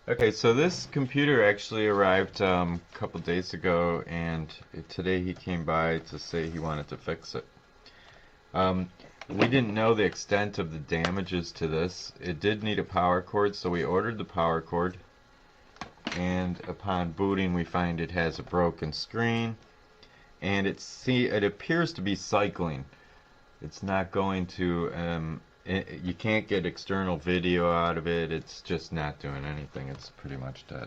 Okay, so this computer actually arrived a couple days ago, and today he came by to say he wanted to fix it. Um, we didn't know the extent of the damages to this. It did need a power cord, so we ordered the power cord, and upon booting we find it has a broken screen, and it appears to be cycling. It's not going to, you can't get external video out of it. It's just not doing anything. It's pretty much dead.